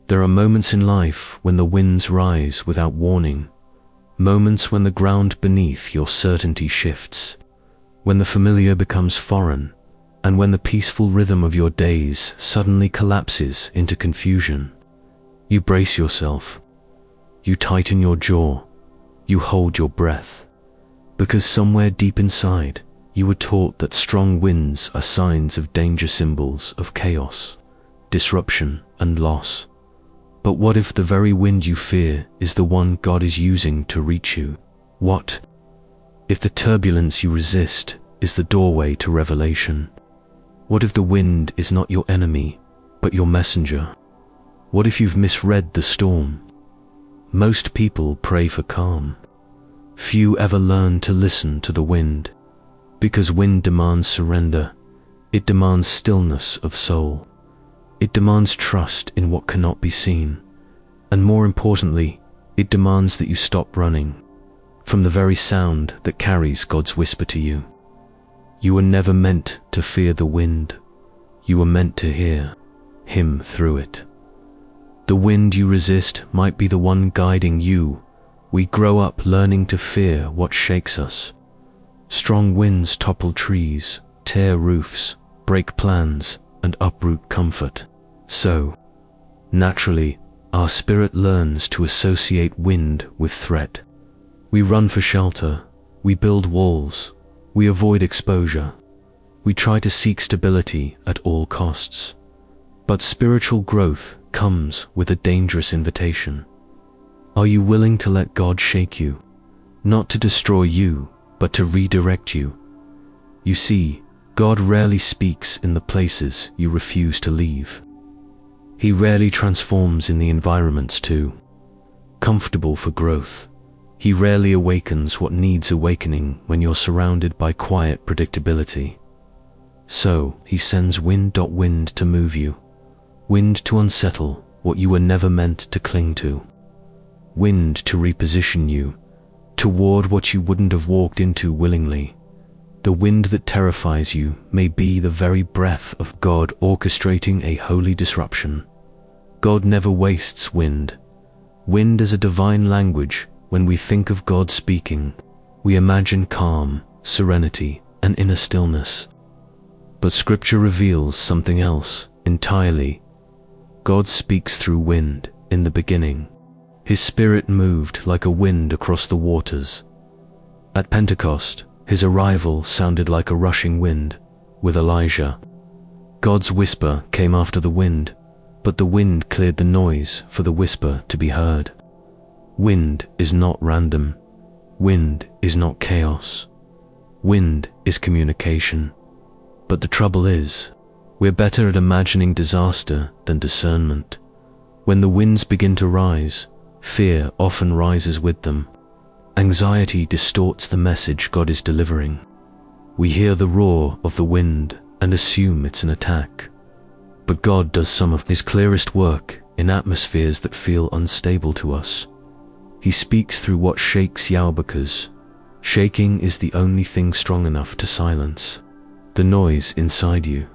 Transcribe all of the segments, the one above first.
There are moments in life when the winds rise without warning, moments when the ground beneath your certainty shifts, when the familiar becomes foreign, and when the peaceful rhythm of your days suddenly collapses into confusion. You brace yourself. You tighten your jaw. You hold your breath. Because somewhere deep inside, you were taught that strong winds are signs of danger, symbols of chaos, disruption, and loss. But what if the very wind you fear is the one God is using to reach you? What if the turbulence you resist is the doorway to revelation? What if the wind is not your enemy, but your messenger? What if you've misread the storm? Most people pray for calm. Few ever learn to listen to the wind, because wind demands surrender. It demands stillness of soul. It demands trust in what cannot be seen. And more importantly, it demands that you stop running from the very sound that carries God's whisper to you. You were never meant to fear the wind. You were meant to hear Him through it. The wind you resist might be the one guiding you. We grow up learning to fear what shakes us. Strong winds topple trees, tear roofs, break plans, and uproot comfort. So, naturally, our spirit learns to associate wind with threat. We run for shelter, we build walls, we avoid exposure, we try to seek stability at all costs. But spiritual growth comes with a dangerous invitation. Are you willing to let God shake you? Not to destroy you, but to redirect you. You see, God rarely speaks in the places you refuse to leave. He rarely transforms in the environments too comfortable for growth. He rarely awakens what needs awakening when you're surrounded by quiet predictability. So, He sends wind to move you. Wind to unsettle what you were never meant to cling to. Wind to reposition you toward what you wouldn't have walked into willingly. The wind that terrifies you may be the very breath of God orchestrating a holy disruption. God never wastes wind. Wind is a divine language. When we think of God speaking, we imagine calm, serenity, and inner stillness. But Scripture reveals something else entirely. God speaks through wind in the beginning. His Spirit moved like a wind across the waters. At Pentecost, His arrival sounded like a rushing wind with Elijah. God's whisper came after the wind, but the wind cleared the noise for the whisper to be heard. Wind is not random. Wind is not chaos. Wind is communication. But the trouble is, we're better at imagining disaster than discernment. When the winds begin to rise, fear often rises with them. Anxiety distorts the message God is delivering. We hear the roar of the wind and assume it's an attack. But God does some of His clearest work in atmospheres that feel unstable to us. He speaks through what shakes you because shaking is the only thing strong enough to silence the noise inside you.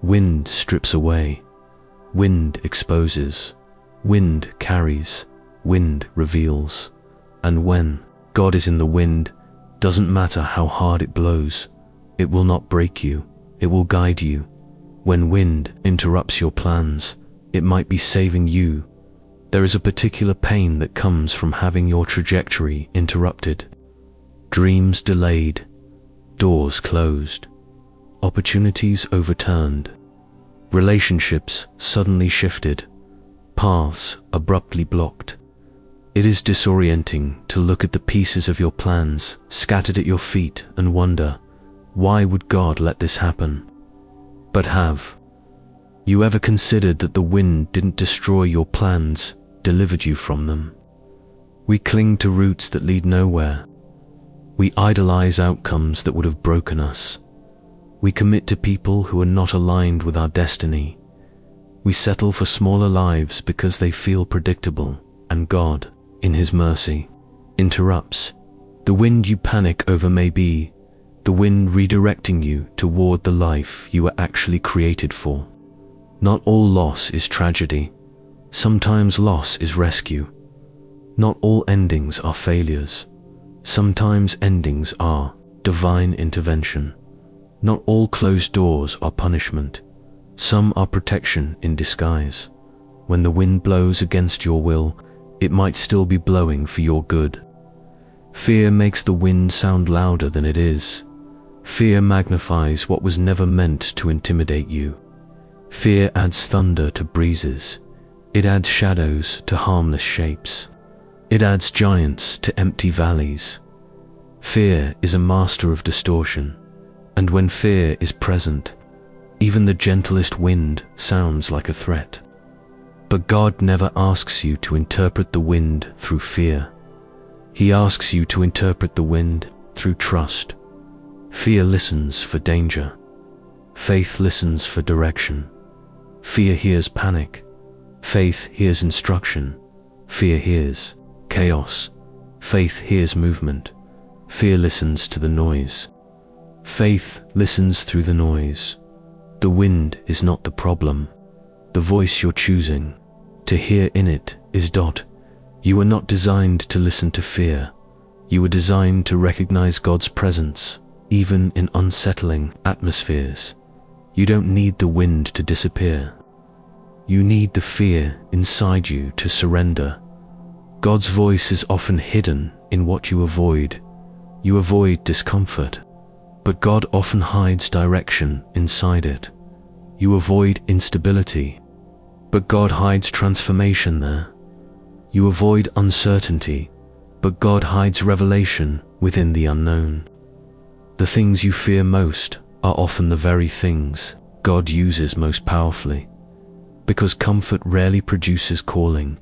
Wind strips away. Wind exposes. Wind carries. Wind reveals. And when God is in the wind, doesn't matter how hard it blows, it will not break you, it will guide you. When wind interrupts your plans, it might be saving you. There is a particular pain that comes from having your trajectory interrupted. Dreams delayed, doors closed, opportunities overturned, relationships suddenly shifted, paths abruptly blocked. It is disorienting to look at the pieces of your plans scattered at your feet and wonder, why would God let this happen? But have you ever considered that the wind didn't destroy your plans, delivered you from them? We cling to roots that lead nowhere. We idolize outcomes that would have broken us. We commit to people who are not aligned with our destiny. We settle for smaller lives because they feel predictable, and God, in His mercy, interrupts. The wind you panic over may be the wind redirecting you toward the life you were actually created for. Not all loss is tragedy. Sometimes loss is rescue. Not all endings are failures. Sometimes endings are divine intervention. Not all closed doors are punishment. Some are protection in disguise. When the wind blows against your will, it might still be blowing for your good. Fear makes the wind sound louder than it is. Fear magnifies what was never meant to intimidate you. Fear adds thunder to breezes. It adds shadows to harmless shapes. It adds giants to empty valleys. Fear is a master of distortion, and when fear is present, even the gentlest wind sounds like a threat. But God never asks you to interpret the wind through fear. He asks you to interpret the wind through trust. Fear listens for danger. Faith listens for direction. Fear hears panic. Faith hears instruction. Fear hears chaos. Faith hears movement. Fear listens to the noise. Faith listens through the noise. The wind is not the problem. The voice you're choosing to hear in it is dot. You were not designed to listen to fear. You were designed to recognize God's presence, even in unsettling atmospheres. You don't need the wind to disappear. You need the fear inside you to surrender. God's voice is often hidden in what you avoid. You avoid discomfort, but God often hides direction inside it. You avoid instability, but God hides transformation there. You avoid uncertainty, but God hides revelation within the unknown. The things you fear most are often the very things God uses most powerfully, because comfort rarely produces calling,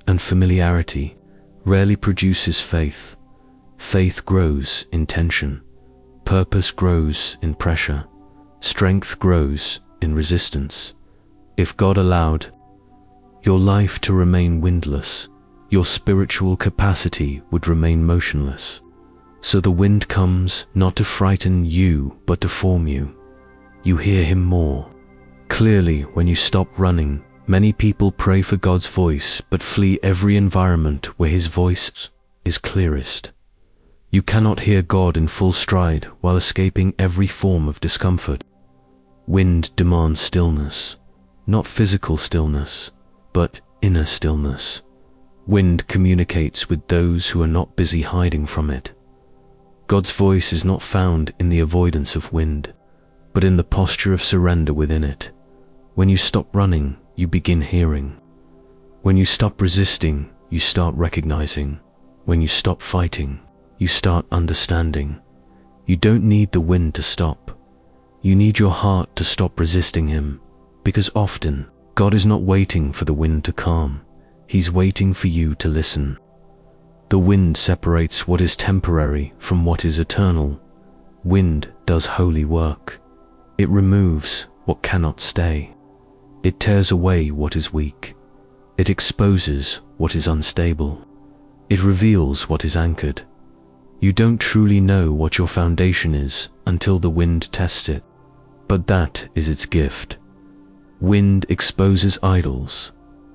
and familiarity rarely produces faith. Faith grows in tension. Purpose grows in pressure. Strength grows in resistance. If God allowed your life to remain windless, your spiritual capacity would remain motionless. So the wind comes not to frighten you, but to form you. You hear him more clearly when you stop running. Many people pray for God's voice, but flee every environment where his voice is clearest. You cannot hear God in full stride while escaping every form of discomfort. Wind demands stillness, not physical stillness, but inner stillness. Wind communicates with those who are not busy hiding from it. God's voice is not found in the avoidance of wind, but in the posture of surrender within it. When you stop running, you begin hearing. When you stop resisting, you start recognizing. When you stop fighting, you start understanding. You don't need the wind to stop. You need your heart to stop resisting him, because often God is not waiting for the wind to calm. He's waiting for you to listen. The wind separates what is temporary from what is eternal. Wind does holy work. It removes what cannot stay. It tears away what is weak. It exposes what is unstable. It reveals what is anchored. You don't truly know what your foundation is until the wind tests it, but that is its gift. Wind exposes idols.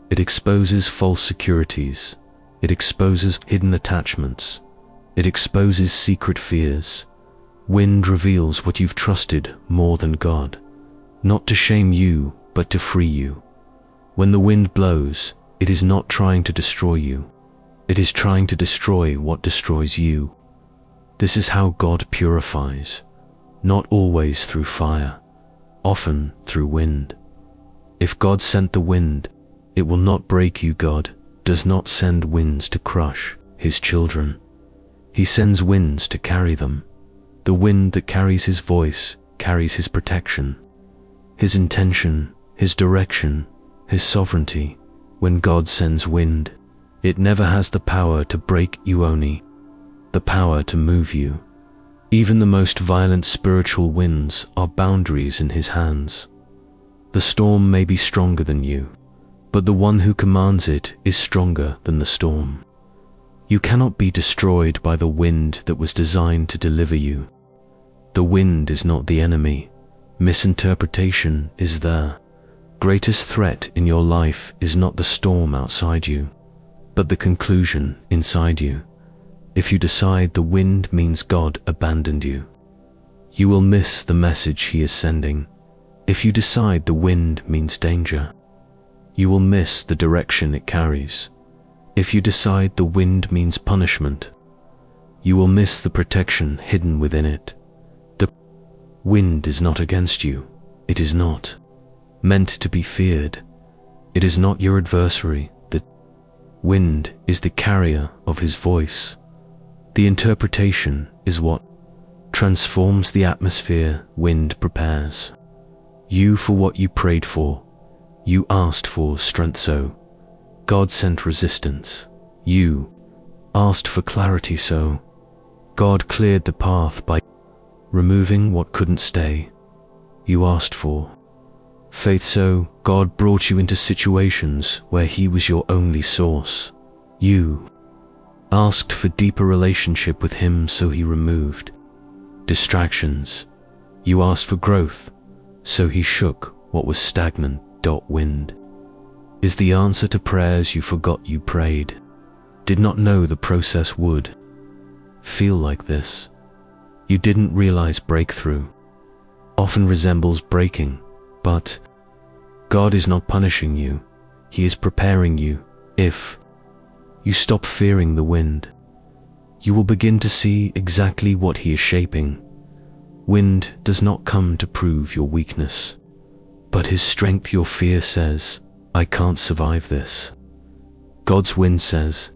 It exposes false securities. It exposes hidden attachments. It exposes secret fears. Wind reveals what you've trusted more than God, not to shame you, but to free you. When the wind blows, it is not trying to destroy you. It is trying to destroy what destroys you. This is how God purifies, not always through fire, often through wind. If God sent the wind, it will not break you. God does not send winds to crush his children. He sends winds to carry them. The wind that carries his voice carries his protection, his intention, his direction, his sovereignty. When God sends wind, it never has the power to break you, only the power to move you. Even the most violent spiritual winds are boundaries in his hands. The storm may be stronger than you, but the one who commands it is stronger than the storm. You cannot be destroyed by the wind that was designed to deliver you. The wind is not the enemy. Misinterpretation is there. Greatest threat in your life is not the storm outside you, but the conclusion inside you. If you decide the wind means God abandoned you, you will miss the message He is sending. If you decide the wind means danger, you will miss the direction it carries. If you decide the wind means punishment, you will miss the protection hidden within it. The wind is not against you. It is not meant to be feared. It is not your adversary. The wind is the carrier of His voice. The interpretation is what transforms the atmosphere wind prepares. You for what you prayed for. You asked for strength, so God sent resistance. You asked for clarity, so God cleared the path by removing what couldn't stay. You asked for faith, so God brought you into situations where He was your only source. You asked for deeper relationship with Him, so He removed distractions. You asked for growth, so He shook what was stagnant. Wind is the answer to prayers you forgot you prayed. Did not know the process would feel like this. You didn't realize breakthrough often resembles breaking, but God is not punishing you. He is preparing you. If you stop fearing the wind, you will begin to see exactly what He is shaping. Wind does not come to prove your weakness, but His strength. Your fear says, I can't survive this. God's wind says,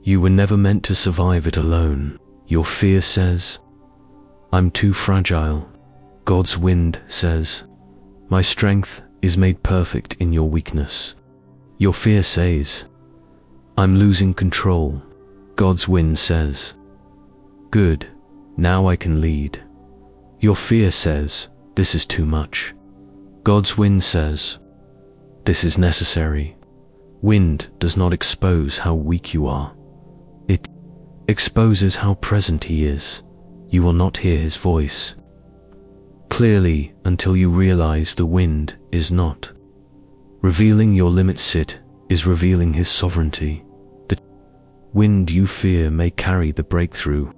you were never meant to survive it alone. Your fear says, I'm too fragile. God's wind says, my strength is made perfect in your weakness. Your fear says, I'm losing control. God's wind says, good, now I can lead. Your fear says, this is too much. God's wind says, this is necessary. Wind does not expose how weak you are. It exposes how present He is. You will not hear His voice clearly until you realize the wind is not revealing your limits. It is revealing His sovereignty. The wind you fear may carry the breakthrough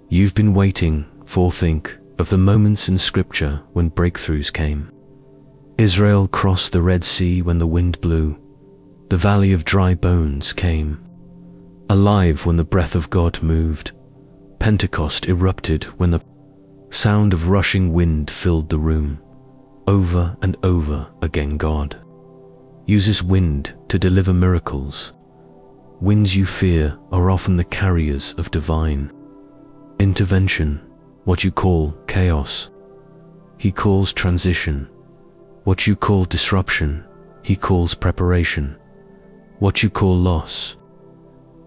you've been waiting for. Think of the moments in Scripture when breakthroughs came. Israel crossed the Red Sea when the wind blew. The valley of dry bones came alive when the breath of God moved. Pentecost erupted when the sound of rushing wind filled the room. Over and over again, God uses wind to deliver miracles. Winds you fear are often the carriers of divine intervention. What you call chaos, He calls transition. What you call disruption, He calls preparation. What you call loss,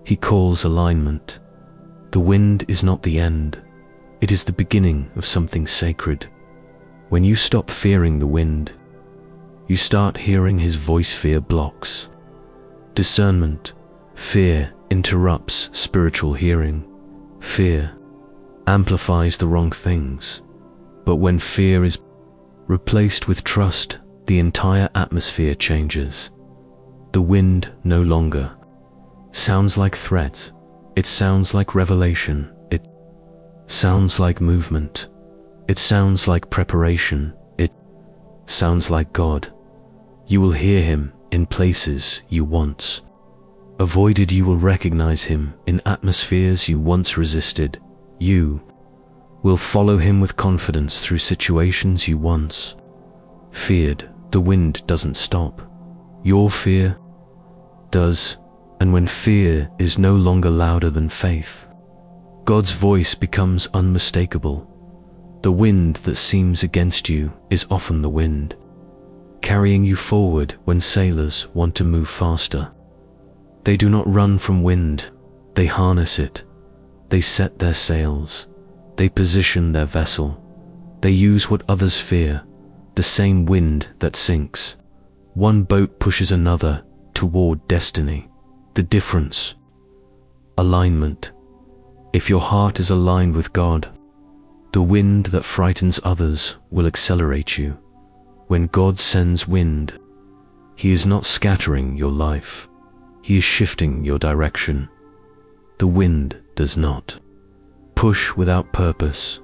He calls alignment. The wind is not the end. It is the beginning of something sacred. When you stop fearing the wind, you start hearing His voice. Fear blocks discernment. Fear interrupts spiritual hearing. Fear amplifies the wrong things. But when fear is replaced with trust, the entire atmosphere changes. The wind no longer sounds like threat. It sounds like revelation. It sounds like movement. It sounds like preparation. It sounds like God. You will hear Him in places you once avoided. You will recognize Him in atmospheres you once resisted. You will follow Him with confidence through situations you once feared. The wind doesn't stop. Your fear does. And when fear is no longer louder than faith, God's voice becomes unmistakable. The wind that seems against you is often the wind carrying you forward when sailors want to move faster. They do not run from wind, they harness it. They set their sails. They position their vessel. They use what others fear, the same wind that sinks. One boat pushes another toward destiny. The difference: alignment. If your heart is aligned with God, the wind that frightens others will accelerate you. When God sends wind, He is not scattering your life. He is shifting your direction. The wind does not push without purpose.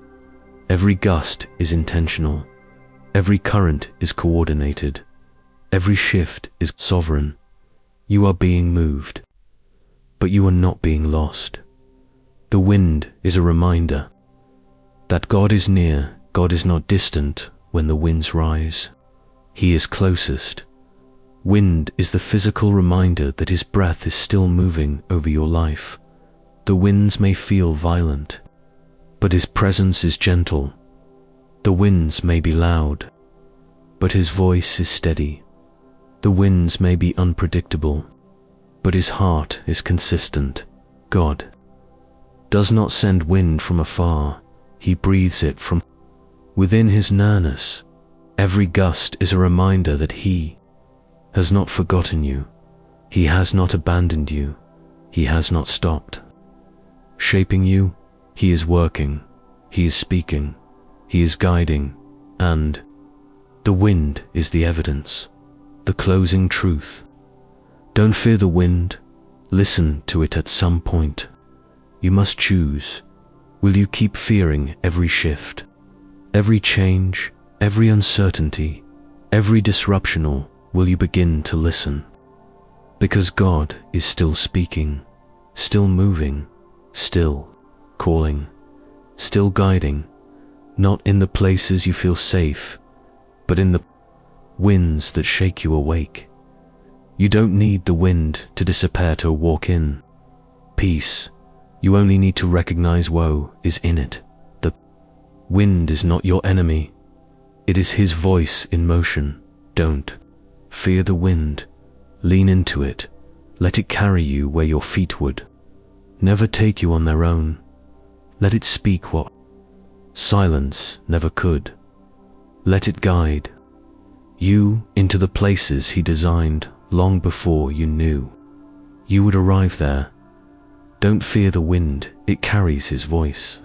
Every gust is intentional. Every current is coordinated. Every shift is sovereign. You are being moved, but you are not being lost. The wind is a reminder that God is near. God is not distant when the winds rise. He is closest. Wind is the physical reminder that His breath is still moving over your life. The winds may feel violent, but His presence is gentle. The winds may be loud, but His voice is steady. The winds may be unpredictable, but His heart is consistent. God does not send wind from afar. He breathes it from within His nearness. Every gust is a reminder that He has not forgotten you. He has not abandoned you. He has not stopped shaping you. He is working. He is speaking. He is guiding. And the wind is the evidence, the closing truth. Don't fear the wind. Listen to it at some point. You must choose. Will you keep fearing every shift, every change, every uncertainty, every disruption, or will you begin to listen? Because God is still speaking, still moving, still calling, still guiding, not in the places you feel safe, but in the winds that shake you awake. You don't need the wind to disappear to walk in peace. You only need to recognize woe is in it. The wind is not your enemy. It is His voice in motion. Don't fear the wind. Lean into it. Let it carry you where your feet would never take you on their own. Let it speak what silence never could. Let it guide you into the places He designed long before you knew you would arrive there. Don't fear the wind. It carries His voice.